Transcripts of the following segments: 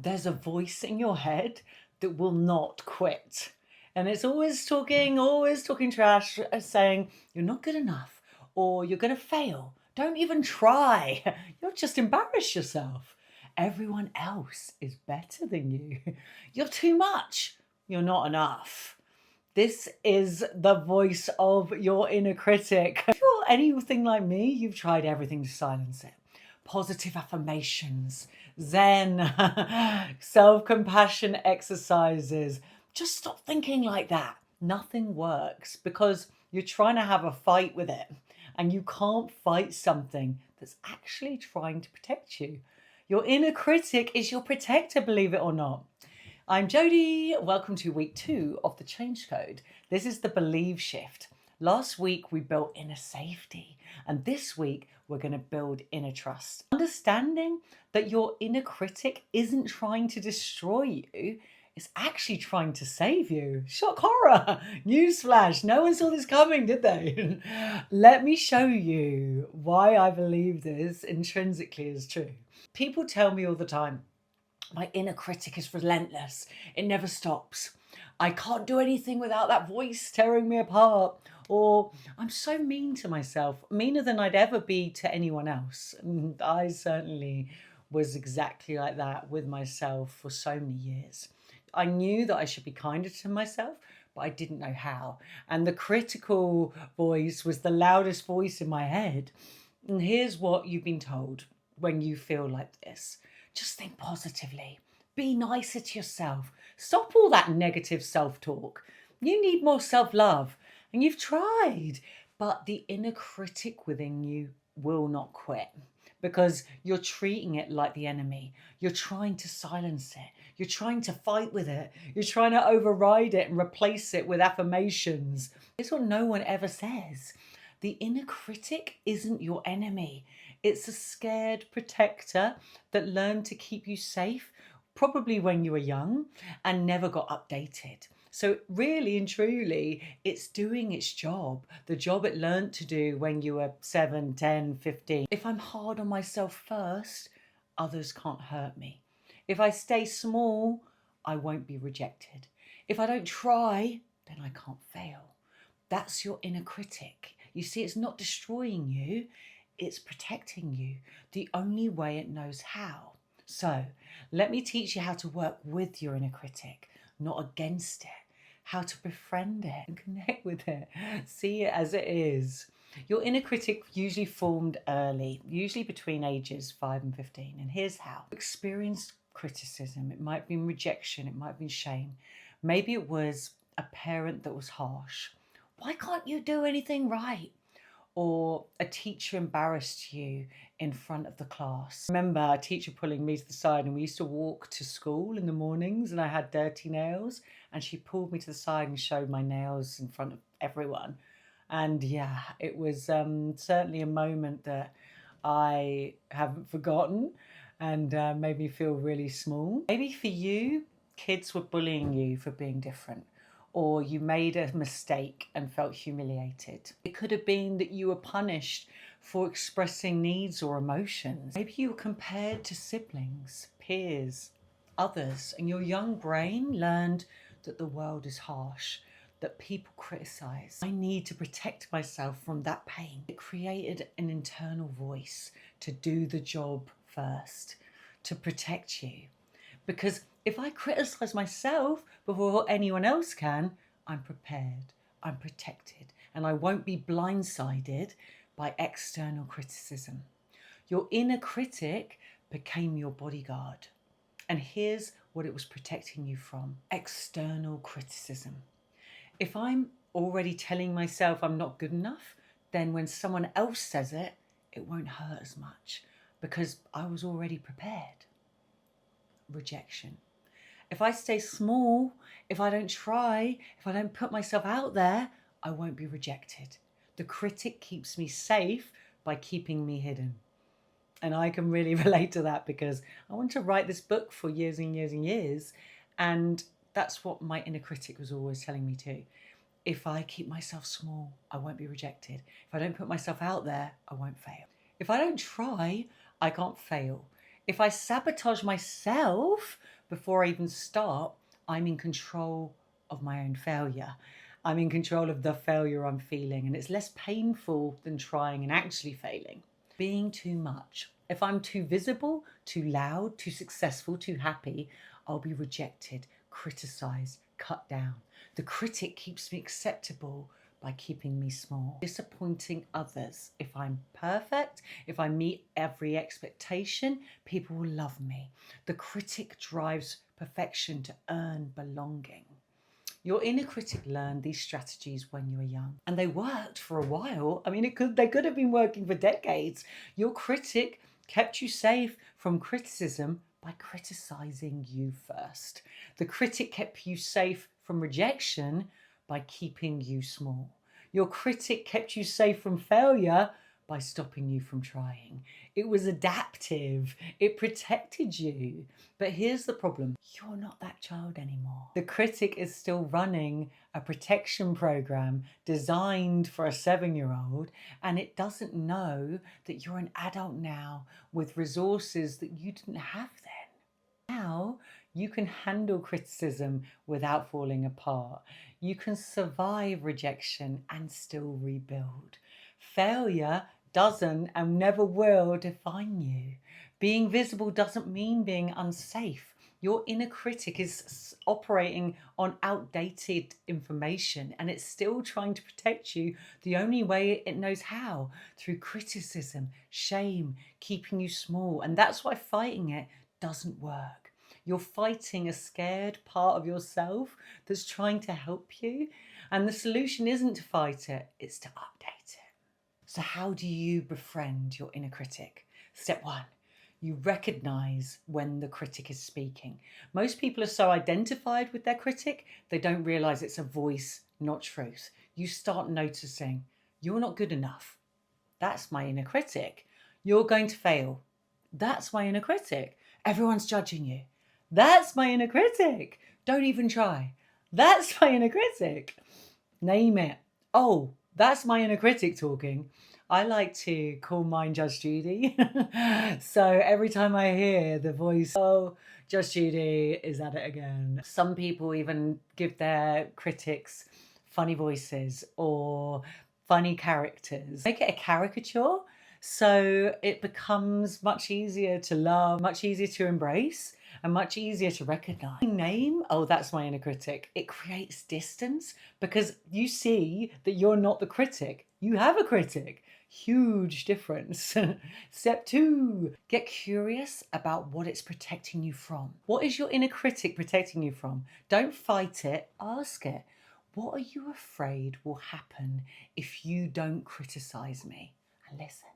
There's a voice in your head that will not quit. And it's always talking trash, saying, you're not good enough, or you're going to fail. Don't even try. You'll just embarrass yourself. Everyone else is better than you. You're too much. You're not enough. This is the voice of your inner critic. If you're anything like me, you've tried everything to silence it. Positive affirmations, Zen, self-compassion exercises. Just stop thinking like that. Nothing works because you're trying to have a fight with it, and you can't fight something that's actually trying to protect you. Your inner critic is your protector, believe it or not. I'm Jodie. Welcome to week 2 of the change code. This is the believe shift. Last week we built inner safety, and this week we're going to build inner trust. Understanding that your inner critic isn't trying to destroy you, it's actually trying to save you. Shock horror! Newsflash, no one saw this coming, did they? Let me show you why I believe this intrinsically is true. People tell me all the time, my inner critic is relentless. It never stops. I can't do anything without that voice tearing me apart. Or I'm so mean to myself, meaner than I'd ever be to anyone else. And I certainly was exactly like that with myself for so many years. I knew that I should be kinder to myself, but I didn't know how. And the critical voice was the loudest voice in my head. And here's what you've been told when you feel like this. Just think positively. Be nicer to yourself. Stop all that negative self-talk. You need more self-love. And you've tried. But the inner critic within you will not quit because you're treating it like the enemy. You're trying to silence it. You're trying to fight with it. You're trying to override it and replace it with affirmations. It's what no one ever says. The inner critic isn't your enemy. It's a scared protector that learned to keep you safe, probably when you were young, and never got updated. So really and truly, it's doing its job, the job it learned to do when you were 7, 10, 15. If I'm hard on myself first, others can't hurt me. If I stay small, I won't be rejected. If I don't try, then I can't fail. That's your inner critic. You see, it's not destroying you, it's protecting you the only way it knows how. So let me teach you how to work with your inner critic, not against it, how to befriend it and connect with it, see it as it is. Your inner critic usually formed early, usually between ages 5 and 15. And here's how. Experienced criticism. It might have been rejection, it might have been shame. Maybe it was a parent that was harsh. Why can't you do anything right? Or a teacher embarrassed you in front of the class. I remember a teacher pulling me to the side, and we used to walk to school in the mornings, and I had dirty nails, and she pulled me to the side and showed my nails in front of everyone. And yeah, it was certainly a moment that I haven't forgotten, and made me feel really small. Maybe for you, kids were bullying you for being different, or you made a mistake and felt humiliated. It could have been that you were punished for expressing needs or emotions. Maybe you were compared to siblings, peers, others, and your young brain learned that the world is harsh, that people criticize. I need to protect myself from that pain. It created an internal voice to do the job first, to protect you. Because if I criticize myself before anyone else can, I'm prepared, I'm protected, and I won't be blindsided by external criticism. Your inner critic became your bodyguard. And here's what it was protecting you from: external criticism. If I'm already telling myself I'm not good enough, then when someone else says it, it won't hurt as much because I was already prepared. Rejection. If I stay small, if I don't try, if I don't put myself out there, I won't be rejected. The critic keeps me safe by keeping me hidden. And I can really relate to that because I want to write this book for years and years and years. And that's what my inner critic was always telling me too. If I keep myself small, I won't be rejected. If I don't put myself out there, I won't fail. If I don't try, I can't fail. If I sabotage myself before I even start, I'm in control of my own failure. I'm in control of the failure I'm feeling, and it's less painful than trying and actually failing. Being too much. If I'm too visible, too loud, too successful, too happy, I'll be rejected, criticized, cut down. The critic keeps me acceptable by keeping me small. Disappointing others. If I'm perfect, if I meet every expectation, people will love me. The critic drives perfection to earn belonging. Your inner critic learned these strategies when you were young, and they worked for a while. I mean, they could have been working for decades. Your critic kept you safe from criticism by criticizing you first. The critic kept you safe from rejection by keeping you small. Your critic kept you safe from failure by stopping you from trying. It was adaptive. It protected you. But here's the problem. You're not that child anymore. The critic is still running a protection program designed for a 7-year-old, and it doesn't know that you're an adult now with resources that you didn't have then. Now you can handle criticism without falling apart. You can survive rejection and still rebuild. Failure doesn't and never will define you. Being visible doesn't mean being unsafe. Your inner critic is operating on outdated information, and it's still trying to protect you the only way it knows how, through criticism, shame, keeping you small. And that's why fighting it doesn't work. You're fighting a scared part of yourself that's trying to help you. And the solution isn't to fight it, it's to update it. So how do you befriend your inner critic? Step 1, you recognize when the critic is speaking. Most people are so identified with their critic, they don't realize it's a voice, not truth. You start noticing, you're not good enough. That's my inner critic. You're going to fail. That's my inner critic. Everyone's judging you. That's my inner critic. Don't even try. That's my inner critic. Name it. Oh, that's my inner critic talking. I like to call mine Judge Judy. So every time I hear the voice, oh, Judge Judy is at it again. Some people even give their critics funny voices or funny characters. Make it a caricature so it becomes much easier to love, much easier to embrace, and much easier to recognize. Name, oh, that's my inner critic. It creates distance because you see that you're not the critic. You have a critic. Huge difference. Step 2, get curious about what it's protecting you from. What is your inner critic protecting you from? Don't fight it, ask it. What are you afraid will happen if you don't criticize me? And listen.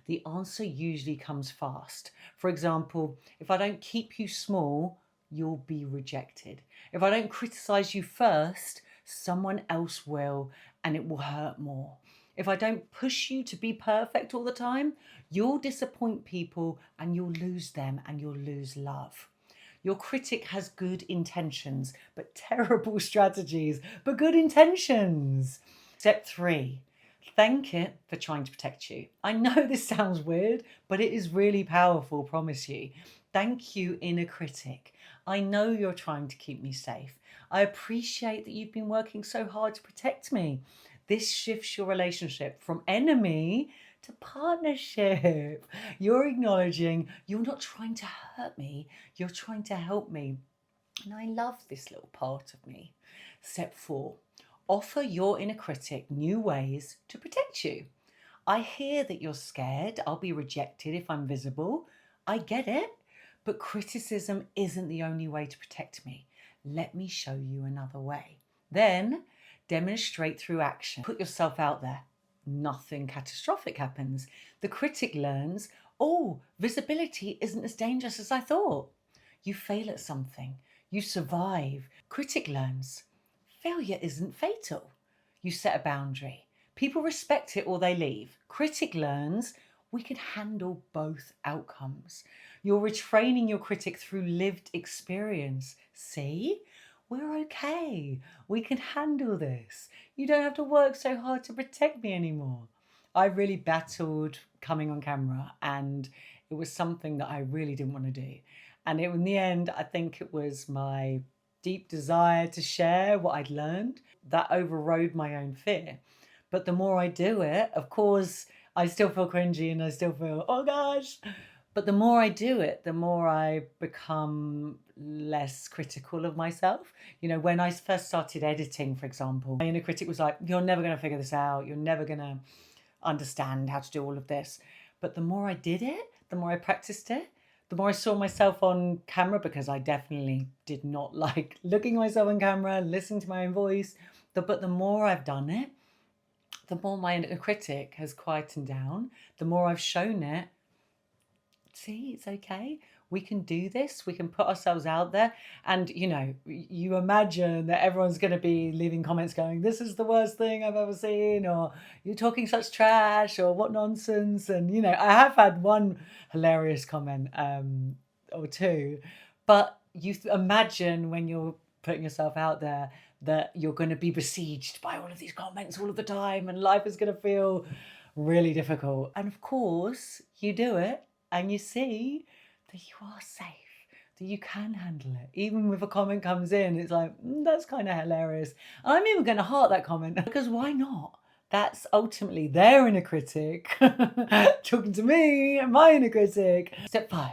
The answer usually comes fast. For example, if I don't keep you small, you'll be rejected. If I don't criticize you first, someone else will, and it will hurt more. If I don't push you to be perfect all the time, you'll disappoint people and you'll lose them and you'll lose love. Your critic has good intentions, but terrible strategies, but good intentions. Step 3. Thank it for trying to protect you. I know this sounds weird, but it is really powerful, promise you. Thank you, inner critic. I know you're trying to keep me safe. I appreciate that you've been working so hard to protect me. This shifts your relationship from enemy to partnership. You're acknowledging you're not trying to hurt me, you're trying to help me. And I love this little part of me. Step 4. Offer your inner critic new ways to protect you. I hear that you're scared I'll be rejected if I'm visible. I get it, but criticism isn't the only way to protect me. Let me show you another way. Then demonstrate through action. Put yourself out there. Nothing catastrophic happens. The critic learns, oh, visibility isn't as dangerous as I thought. You fail at something. You survive. Critic learns, failure isn't fatal. You set a boundary. People respect it or they leave. Critic learns we can handle both outcomes. You're retraining your critic through lived experience. See? We're okay. We can handle this. You don't have to work so hard to protect me anymore. I really battled coming on camera, and it was something that I really didn't want to do. And in the end, I think it was my deep desire to share what I'd learned that overrode my own fear. But the more I do it, of course, I still feel cringy and I still feel, oh gosh. But the more I do it, the more I become less critical of myself. You know, when I first started editing, for example, my inner critic was like, you're never going to figure this out. You're never going to understand how to do all of this. But the more I did it, the more I practiced it, the more I saw myself on camera, because I definitely did not like looking at myself on camera, listening to my own voice. But the more I've done it, the more my inner critic has quietened down, the more I've shown it, see, it's okay. We can do this. We can put ourselves out there. And, you know, you imagine that everyone's going to be leaving comments going, this is the worst thing I've ever seen, or you're talking such trash, or what nonsense. And, you know, I have had one hilarious comment or two, but you imagine when you're putting yourself out there that you're going to be besieged by all of these comments all of the time, and life is going to feel really difficult. And of course, you do it and you see that you are safe, that you can handle it. Even if a comment comes in, it's like, that's kind of hilarious. I'm even going to heart that comment, because why not? That's ultimately their inner critic talking to me, my inner critic. Step 5,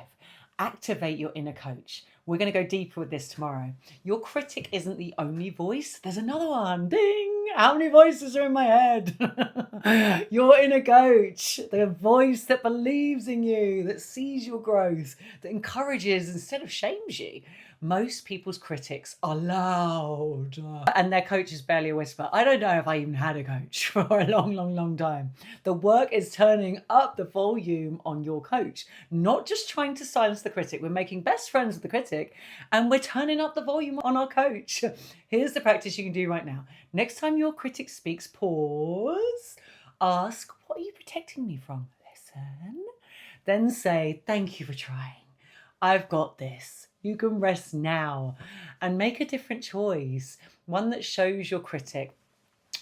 activate your inner coach. We're going to go deeper with this tomorrow. Your critic isn't the only voice. There's another one. Ding! How many voices are in my head? Your inner coach, the voice that believes in you, that sees your growth, that encourages instead of shames you. Most people's critics are loud, and their coach is barely a whisper. I don't know if I even had a coach for a long time. The work is turning up the volume on your coach, not just trying to silence the critic. We're making best friends with the critic, and we're turning up the volume on our coach. Here's the practice you can do right now. Next time your critic speaks, pause, ask, what are you protecting me from? Listen, then say, thank you for trying. I've got this. You can rest now, and make a different choice. One that shows your critic,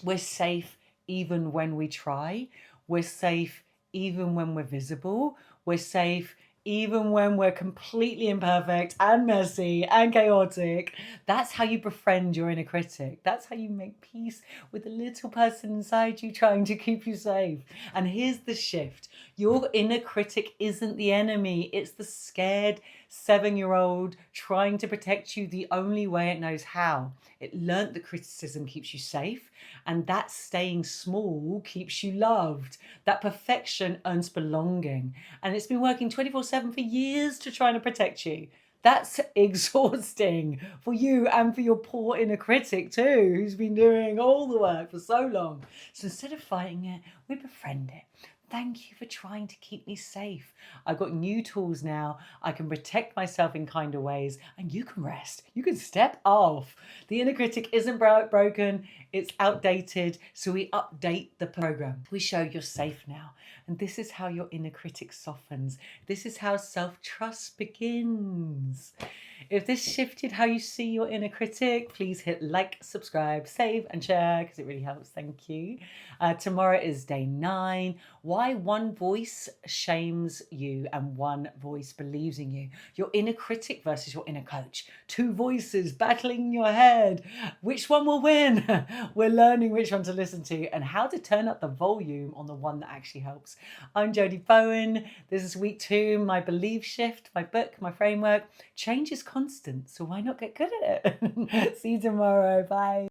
we're safe even when we try. We're safe even when we're visible. We're safe even when we're completely imperfect and messy and chaotic. That's how you befriend your inner critic. That's how you make peace with the little person inside you trying to keep you safe. And here's the shift. Your inner critic isn't the enemy. It's the scared 7-year-old trying to protect you the only way it knows how. It learnt that criticism keeps you safe, and that staying small keeps you loved. That perfection earns belonging. And it's been working 24/7 for years to try and protect you. That's exhausting for you and for your poor inner critic too, who's been doing all the work for so long. So instead of fighting it, we befriend it. Thank you for trying to keep me safe. I've got new tools now. I can protect myself in kinder ways, and you can rest. You can step off. The inner critic isn't broken. It's outdated. So we update the program. We show you're safe now. And this is how your inner critic softens. This is how self-trust begins. If this shifted how you see your inner critic, please hit like, subscribe, save, and share, because it really helps. Thank you. Tomorrow is day 9. Why one voice shames you and one voice believes in you. Your inner critic versus your inner coach. 2 voices battling in your head. Which one will win? We're learning which one to listen to and how to turn up the volume on the one that actually helps. I'm Jodie Bowen. This is week 2, my belief shift, my book, my framework. Change is constant, so why not get good at it? See you tomorrow. Bye.